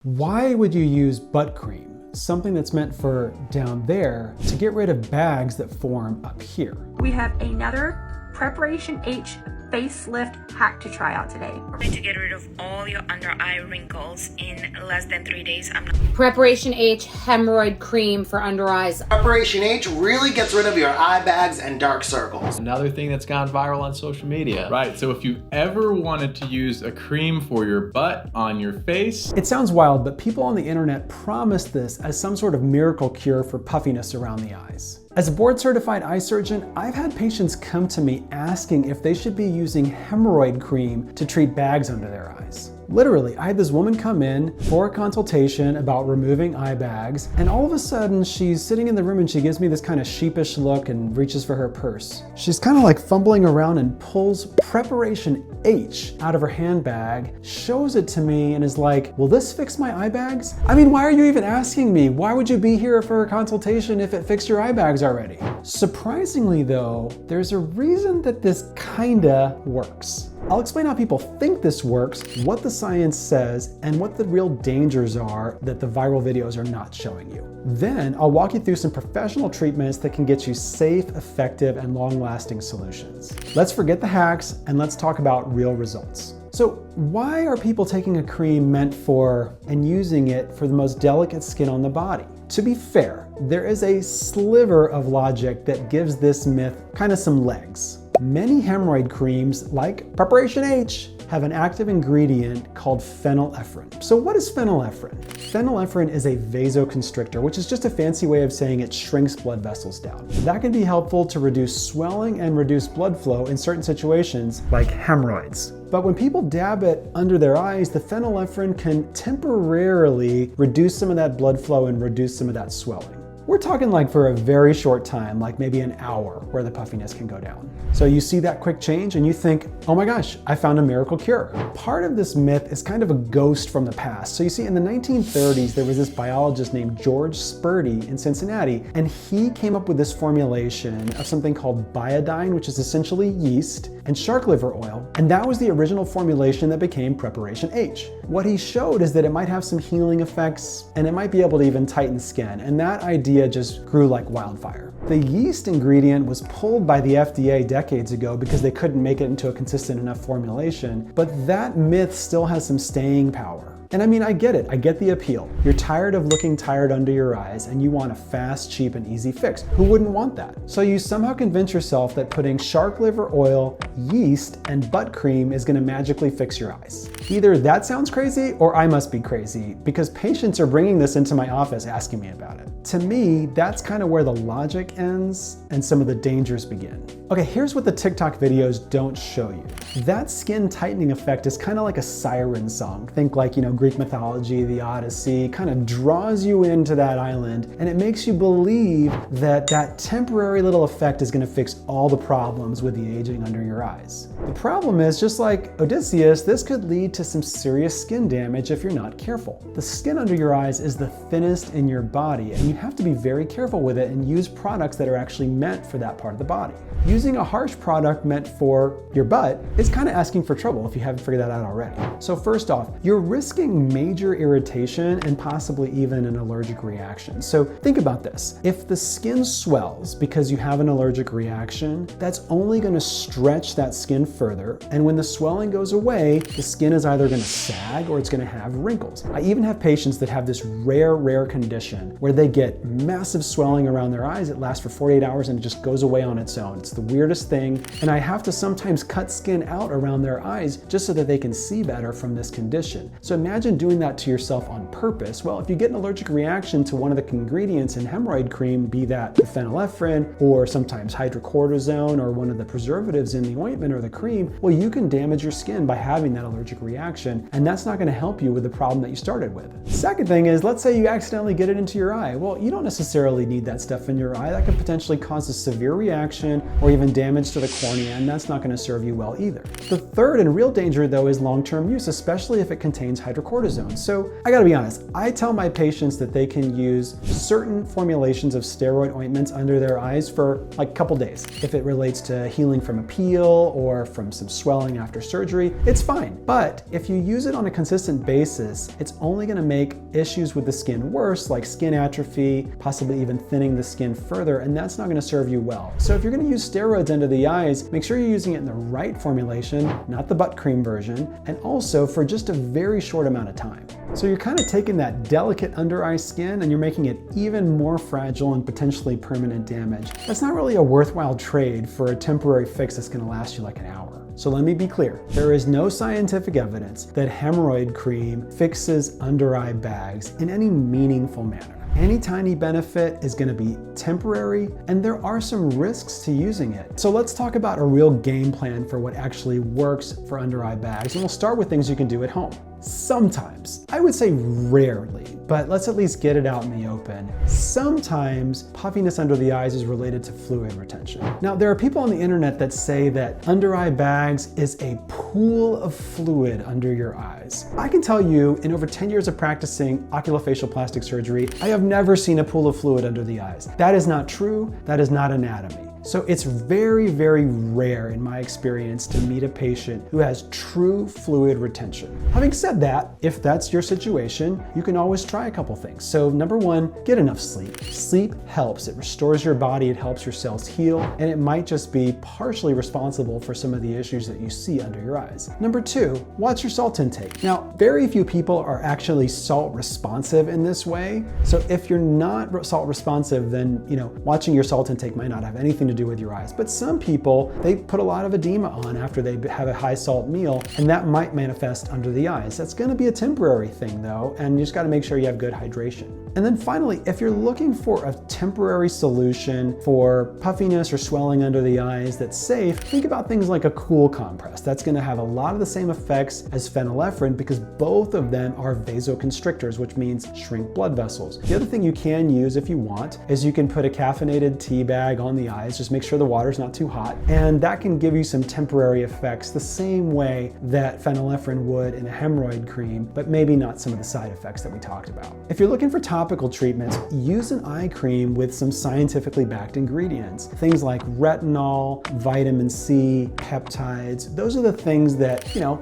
Why would you use butt cream, something that's meant for down there, to get rid of bags that form up here? We have another Preparation H facelift hack to try out today. We're going to get rid of all your under eye wrinkles in less than 3 days. Preparation H hemorrhoid cream for under eyes. Preparation H really gets rid of your eye bags and dark circles. Another thing that's gone viral on social media. Right, so if you ever wanted to use a cream for your butt on your face. It sounds wild, but people on the internet promise this as some sort of miracle cure for puffiness around the eyes. As a board-certified eye surgeon, I've had patients come to me asking if they should be using hemorrhoid cream to treat bags under their eyes. Literally, I had this woman come in for a consultation about removing eye bags, and all of a sudden she's sitting in the room and she gives me this kind of sheepish look and reaches for her purse. She's kind of like fumbling around and pulls Preparation H out of her handbag, shows it to me and is like, "Will this fix my eye bags?" I mean, why are you even asking me? Why would you be here for a consultation if it fixed your eye bags already? Surprisingly though, there's a reason that this kinda works. I'll explain how people think this works, what the science says, and what the real dangers are that the viral videos are not showing you. Then I'll walk you through some professional treatments that can get you safe, effective, and long-lasting solutions. Let's forget the hacks and let's talk about real results. So why are people taking a cream meant for and using it for the most delicate skin on the body? To be fair, there is a sliver of logic that gives this myth kind of some legs. Many hemorrhoid creams, like Preparation H, have an active ingredient called phenylephrine. So what is phenylephrine? Phenylephrine is a vasoconstrictor, which is just a fancy way of saying it shrinks blood vessels down. That can be helpful to reduce swelling and reduce blood flow in certain situations, like hemorrhoids. But when people dab it under their eyes, the phenylephrine can temporarily reduce some of that blood flow and reduce some of that swelling. We're talking like for a very short time, like maybe an hour, where the puffiness can go down. So you see that quick change and you think, oh my gosh, I found a miracle cure. Part of this myth is kind of a ghost from the past. So you see, in the 1930s, there was this biologist named George Spundy in Cincinnati, and he came up with this formulation of something called iodine, which is essentially yeast, and shark liver oil. And that was the original formulation that became Preparation H. What he showed is that it might have some healing effects, and it might be able to even tighten skin. And that idea just grew like wildfire. The yeast ingredient was pulled by the FDA decades ago because they couldn't make it into a consistent enough formulation, but that myth still has some staying power. And I mean, I get it, I get the appeal. You're tired of looking tired under your eyes and you want a fast, cheap, and easy fix. Who wouldn't want that? So you somehow convince yourself that putting shark liver oil, yeast, and butt cream is gonna magically fix your eyes. Either that sounds crazy or I must be crazy, because patients are bringing this into my office asking me about it. To me, that's kind of where the logic ends and some of the dangers begin. Okay, here's what the TikTok videos don't show you. That skin tightening effect is kind of like a siren song. Think like, Greek mythology, the Odyssey, kind of draws you into that island, and it makes you believe that that temporary little effect is gonna fix all the problems with the aging under your eyes. The problem is, just like Odysseus, this could lead to some serious skin damage if you're not careful. The skin under your eyes is the thinnest in your body, and you have to be very careful with it and use products that are actually meant for that part of the body. Using a harsh product meant for your butt is kind of asking for trouble if you haven't figured that out already. So first off, you're risking major irritation and possibly even an allergic reaction. So think about this. If the skin swells because you have an allergic reaction, that's only going to stretch that skin further. And when the swelling goes away, the skin is either going to sag or it's going to have wrinkles. I even have patients that have this rare condition where they get massive swelling around their eyes. It lasts for 48 hours and it just goes away on its own. It's the weirdest thing. And I have to sometimes cut skin out around their eyes just so that they can see better from this condition. So imagine doing that to yourself on purpose. Well, if you get an allergic reaction to one of the ingredients in hemorrhoid cream, be that the phenylephrine or sometimes hydrocortisone or one of the preservatives in the ointment or the cream, well, you can damage your skin by having that allergic reaction, and that's not going to help you with the problem that you started with. Second thing is, let's say you accidentally get it into your eye. Well, you don't necessarily need that stuff in your eye. That could potentially cause a severe reaction or even damage to the cornea, and that's not going to serve you well either. The third and real danger, though, is long-term use, especially if it contains hydrocortisone. cortisone. So I gotta be honest, I tell my patients that they can use certain formulations of steroid ointments under their eyes for like a couple days. If it relates to healing from a peel or from some swelling after surgery, it's fine. But if you use it on a consistent basis, it's only gonna make issues with the skin worse, like skin atrophy, possibly even thinning the skin further, and that's not gonna serve you well. So if you're gonna use steroids under the eyes, make sure you're using it in the right formulation, not the butt cream version, and also for just a very short amount of time. So you're kind of taking that delicate under eye skin and you're making it even more fragile and potentially permanent damage. That's not really a worthwhile trade for a temporary fix that's gonna last you like an hour. So let me be clear, there is no scientific evidence that hemorrhoid cream fixes under eye bags in any meaningful manner. Any tiny benefit is going to be temporary, and there are some risks to using it. So let's talk about a real game plan for what actually works for under eye bags, and we'll start with things you can do at home. Sometimes, I would say rarely, but let's at least get it out in the open. Sometimes puffiness under the eyes is related to fluid retention. Now, there are people on the internet that say that under eye bags is a pool of fluid under your eyes. I can tell you, in over 10 years of practicing oculofacial plastic surgery, I have never seen a pool of fluid under the eyes. That is not true. That is not anatomy. So it's very, very rare in my experience to meet a patient who has true fluid retention. Having said that, if that's your situation, you can always try a couple things. So number one, get enough sleep. Sleep helps. It restores your body, it helps your cells heal, and it might just be partially responsible for some of the issues that you see under your eyes. Number two, watch your salt intake. Now, very few people are actually salt responsive in this way. So if you're not salt responsive, then watching your salt intake might not have anything to do with your eyes. But some people, they put a lot of edema on after they have a high salt meal, and that might manifest under the eyes. That's gonna be a temporary thing though, and you just gotta make sure you have good hydration. And then finally, if you're looking for a temporary solution for puffiness or swelling under the eyes that's safe, think about things like a cool compress. That's gonna have a lot of the same effects as phenylephrine because both of them are vasoconstrictors, which means shrink blood vessels. The other thing you can use if you want is you can put a caffeinated tea bag on the eyes, just make sure the water's not too hot, and that can give you some temporary effects the same way that phenylephrine would in a hemorrhoid cream, but maybe not some of the side effects that we talked about. If you're looking for topical treatments, use an eye cream with some scientifically backed ingredients. Things like retinol, vitamin C, peptides. Those are the things that,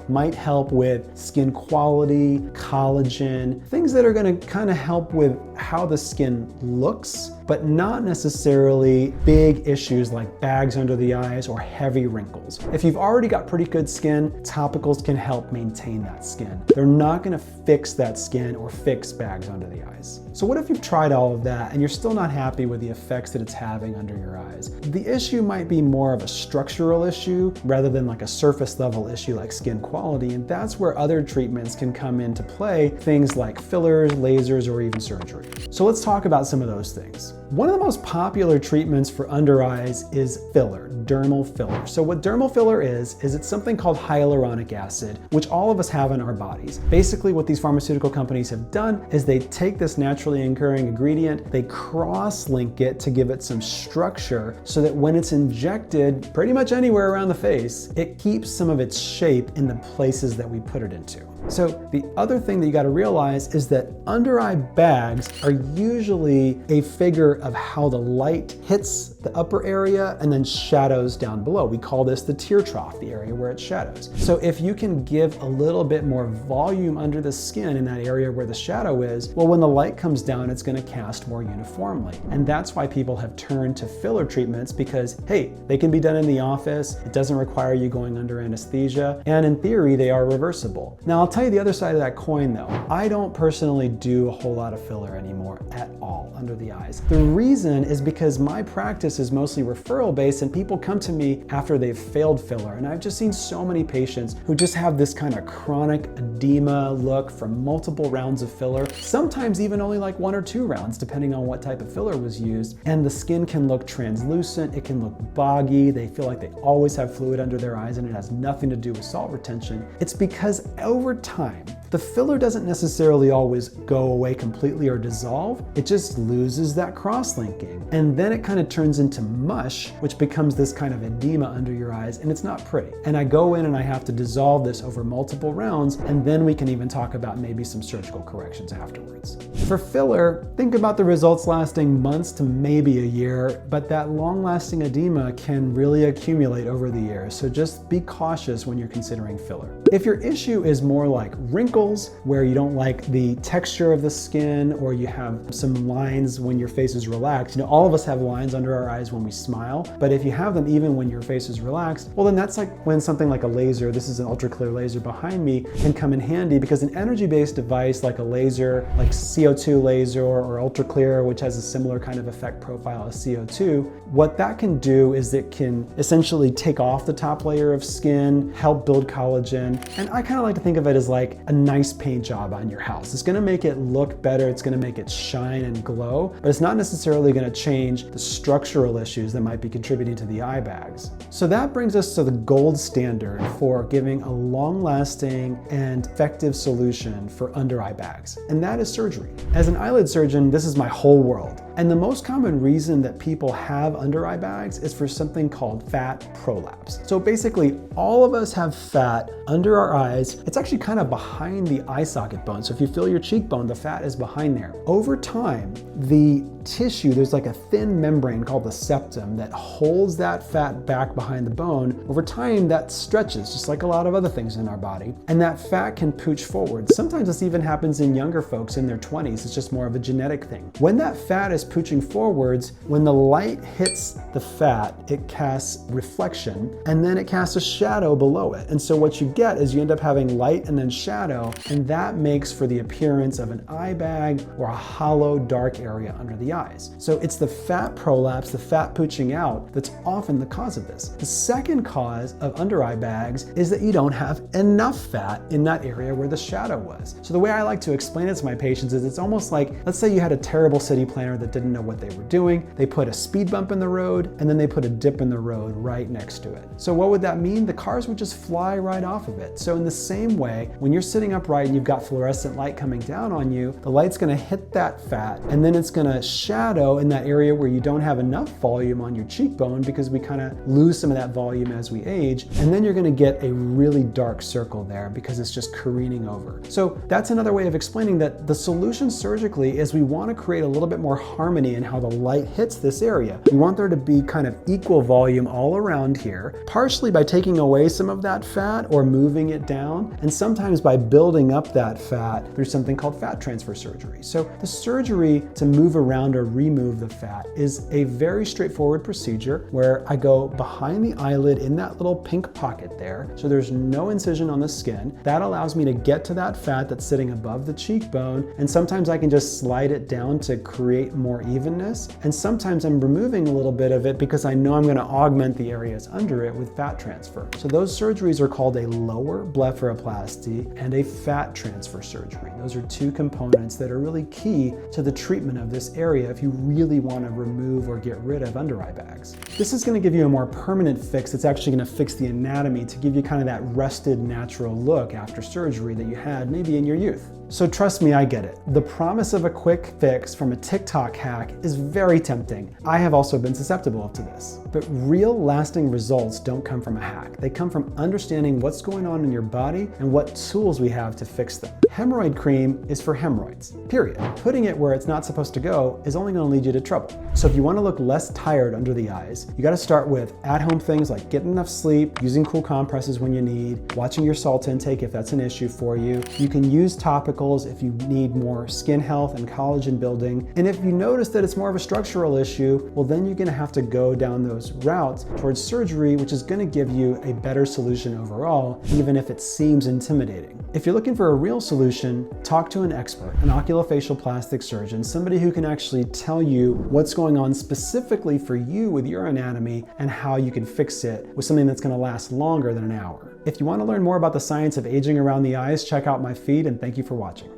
might help with skin quality, collagen, things that are gonna kind of help with how the skin looks, but not necessarily big issues like bags under the eyes or heavy wrinkles. If you've already got pretty good skin, topicals can help maintain that skin. They're not gonna fix that skin or fix bags under the eyes. So what if you've tried all of that and you're still not happy with the effects that it's having under your eyes? The issue might be more of a structural issue rather than like a surface level issue like skin quality, and that's where other treatments can come into play, things like fillers, lasers, or even surgery. So let's talk about some of those things. One of the most popular treatments for under eyes is filler, dermal filler. So what dermal filler is it's something called hyaluronic acid, which all of us have in our bodies. Basically what these pharmaceutical companies have done is they take this naturally occurring ingredient, they cross-link it to give it some structure so that when it's injected pretty much anywhere around the face, it keeps some of its shape in the places that we put it into. So the other thing that you got to realize is that under eye bags are usually a figure of how the light hits the upper area and then shadows down below. We call this the tear trough, the area where it shadows. So if you can give a little bit more volume under the skin in that area where the shadow is, well, when the light comes down, it's going to cast more uniformly. And that's why people have turned to filler treatments because, hey, they can be done in the office. It doesn't require you going under anesthesia. And in theory, they are reversible. Now, I'll tell you the other side of that coin though. I don't personally do a whole lot of filler anymore at all under the eyes. The reason is because my practice is mostly referral based and people come to me after they've failed filler. And I've just seen so many patients who just have this kind of chronic edema look from multiple rounds of filler, sometimes even only like 1 or 2 rounds, depending on what type of filler was used. And the skin can look translucent, it can look boggy, they feel like they always have fluid under their eyes and it has nothing to do with salt retention. It's because over time, The filler doesn't necessarily always go away completely or dissolve, it just loses that cross-linking. And then it kind of turns into mush, which becomes this kind of edema under your eyes, and it's not pretty. And I go in and I have to dissolve this over multiple rounds, and then we can even talk about maybe some surgical corrections afterwards. For filler, think about the results lasting months to maybe a year, but that long-lasting edema can really accumulate over the years, so just be cautious when you're considering filler. If your issue is more like wrinkles, where you don't like the texture of the skin, or you have some lines when your face is relaxed, you know, all of us have lines under our eyes when we smile, but if you have them even when your face is relaxed, well then that's like when something like a laser, this is an ultra clear laser behind me, can come in handy, because an energy-based device like a laser, like CO2 laser or ultra clear, which has a similar kind of effect profile as CO2, what that can do is it can essentially take off the top layer of skin, help build collagen, and I kind of like to think of it as like a nice paint job on your house. It's gonna make it look better, it's gonna make it shine and glow, but it's not necessarily gonna change the structural issues that might be contributing to the eye bags. So that brings us to the gold standard for giving a long-lasting and effective solution for under eye bags, and that is surgery. As an eyelid surgeon, this is my whole world. And the most common reason that people have under eye bags is for something called fat prolapse. So basically, all of us have fat under our eyes. It's actually kind of behind the eye socket bone. So if you feel your cheekbone, the fat is behind there. Over time, the tissue, there's like a thin membrane called the septum that holds that fat back behind the bone. Over time, that stretches, just like a lot of other things in our body. And that fat can pooch forward. Sometimes this even happens in younger folks in their 20s. It's just more of a genetic thing. When that fat is pooching forwards, when the light hits the fat, it casts reflection, and then it casts a shadow below it. And so what you get is you end up having light and then shadow, and that makes for the appearance of an eye bag or a hollow, dark area under the eyes. So it's the fat prolapse, the fat pooching out, that's often the cause of this. The second cause of under eye bags is that you don't have enough fat in that area where the shadow was. So the way I like to explain it to my patients is it's almost like, let's say you had a terrible city planner that didn't know what they were doing. They put a speed bump in the road, and then they put a dip in the road right next to it. So what would that mean? The cars would just fly right off of it. So in the same way, when you're sitting upright and you've got fluorescent light coming down on you, the light's gonna hit that fat, and then it's gonna shadow in that area where you don't have enough volume on your cheekbone, because we kind of lose some of that volume as we age, and then you're gonna get a really dark circle there because it's just careening over. So that's another way of explaining that the solution surgically is we want to create a little bit more harmony in how the light hits this area. We want there to be kind of equal volume all around here, partially by taking away some of that fat or moving it down, and sometimes by building up that fat through something called fat transfer surgery. So the surgery to move around or remove the fat is a very straightforward procedure where I go behind the eyelid in that little pink pocket there, so there's no incision on the skin. That allows me to get to that fat that's sitting above the cheekbone, and sometimes I can just slide it down to create more evenness, and sometimes I'm removing a little bit of it because I know I'm going to augment the areas under it with fat transfer. So those surgeries are called a lower blepharoplasty and a fat transfer surgery. Those are two components that are really key to the treatment of this area if you really want to remove or get rid of under eye bags. This is going to give you a more permanent fix that's actually going to fix the anatomy to give you kind of that rested, natural look after surgery that you had maybe in your youth. So trust me, I get it. The promise of a quick fix from a TikTok hack is very tempting. I have also been susceptible to this. But real lasting results don't come from a hack. They come from understanding what's going on in your body and what tools we have to fix them. Hemorrhoid cream is for hemorrhoids, period. Putting it where it's not supposed to go is only going to lead you to trouble. So if you want to look less tired under the eyes, you got to start with at-home things like getting enough sleep, using cool compresses when you need, watching your salt intake if that's an issue for you. You can use topicals if you need more skin health and collagen building. And if you notice that it's more of a structural issue, well then you're going to have to go down those routes towards surgery, which is going to give you a better solution overall, even if it seems intimidating. If you're looking for a real solution, talk to an expert, an oculofacial plastic surgeon, somebody who can actually tell you what's going on specifically for you with your anatomy and how you can fix it with something that's going to last longer than an hour. If you want to learn more about the science of aging around the eyes, check out my feed, and thank you for watching.